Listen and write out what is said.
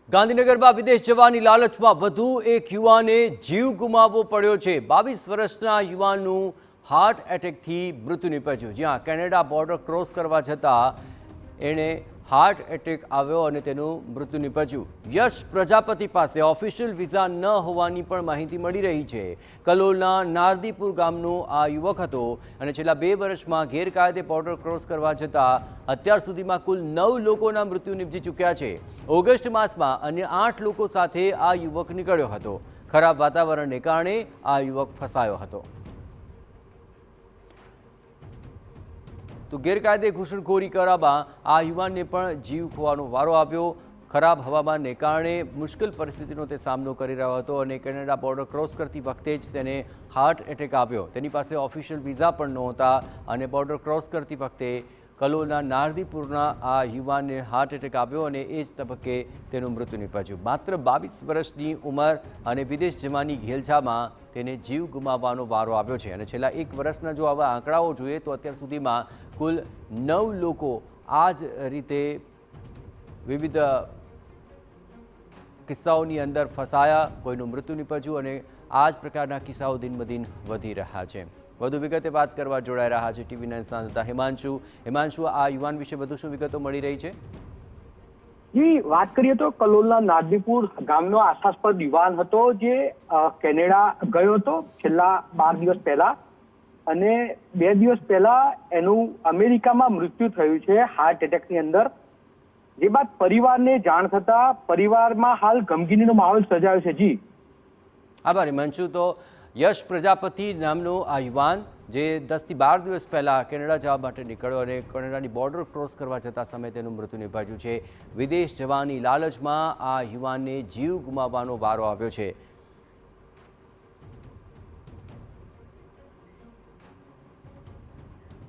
ગાંધીનગરમાં વિદેશ જવાની લાલચમાં વધુ એક યુવાને જીવ ગુમાવવો પડ્યો છે। 22 વર્ષના યુવાનનું હાર્ટ એટેકથી મૃત્યુ નિપજ્યું। જ્યાં કેનેડા બોર્ડર ક્રોસ કરવા જતાં એણે હાર્ટ એટેક આવ્યો અને તેનું મૃત્યુ નિપજ્યું। યશ પ્રજાપતિ પાસે ઓફિશિયલ વિઝા ન હોવાની પણ માહિતી મળી રહી છે। કલોલના નારદીપુર ગામનો આ યુવક હતો અને છેલ્લા 2 વર્ષમાં ગેરકાયદે બોર્ડર ક્રોસ કરવા જતાં અત્યાર સુધીમાં કુલ 9 લોકોના મૃત્યુ નિપજી ચૂક્યા છે। ઓગસ્ટ માસમાં અન્ય 8 લોકો સાથે આ યુવક નીકળ્યો હતો। ખરાબ વાતાવરણને કારણે આ યુવક ફસાયો હતો। તો ગેરકાયદે ઘૂસણખોરી કરવામાં આ યુવાનને પણ જીવ ખોવાનો વારો આવ્યો। ખરાબ હવામાનને કારણે મુશ્કેલ પરિસ્થિતિનો તે સામનો કરી રહ્યો હતો અને કેનેડા બોર્ડર ક્રોસ કરતી વખતે જ તેને હાર્ટ એટેક આવ્યો। તેની પાસે ઓફિશિયલ વિઝા પણ નહોતા અને બોર્ડર ક્રોસ કરતી વખતે કલોલના નારદીપુરના આ યુવાનને હાર્ટ એટેક આવ્યો અને એ જ તબક્કે તેનું મૃત્યુ નિપજ્યું। માત્ર 22 વર્ષની ઉંમર અને વિદેશ જવાની ઘેલછામાં તેને જીવ ગુમાવવાનો વારો આવ્યો છે અને છેલ્લા 1 વર્ષના જો આવા આંકડાઓ જોઈએ તો અત્યાર સુધીમાં કુલ 9 લોકો આ જ રીતે વિવિધ કિસ્સાઓની અંદર ફસાયા, કોઈનું મૃત્યુ નિપજ્યું અને આ જ પ્રકારના કિસ્સાઓ દિન વધી રહ્યા છે। વધુ વિગતે વાત કરવા જોડાઈ રહ્યા છે ટીવી9 સંવાદદાતા હિમાંશુ, આ યુવાન વિશે વધુ શું વિગતો મળી રહી છે? જી, વાત કરીએ તો કલોલના નારદીપુર ગામનો આશાસ્પદ યુવાન હતો જે કેનેડા ગયો હતો છેલ્લા 12 દિવસ પહેલા અને 2 દિવસ પહેલા એનું અમેરિકામાં મૃત્યુ થયું છે હાર્ટ એટેકની અંદર। જે બાદ પરિવારને જાણ થતા પરિવારમાં હાલ ગમગીનીનો માહોલ સર્જાયો છે। જી આભાર હિમાંશુ। તો યશ પ્રજાપતિ નામનો આ યુવાન જે 10 થી 12 દિવસ પહેલાં કેનેડા જવા માટે નીકળ્યો અને કેનેડાની બોર્ડર ક્રોસ કરવા જતા સમયે તેનું મૃત્યુ નિપજ્યું છે। વિદેશ જવાની લાલચમાં આ યુવાનને જીવ ગુમાવવાનો વારો આવ્યો છે।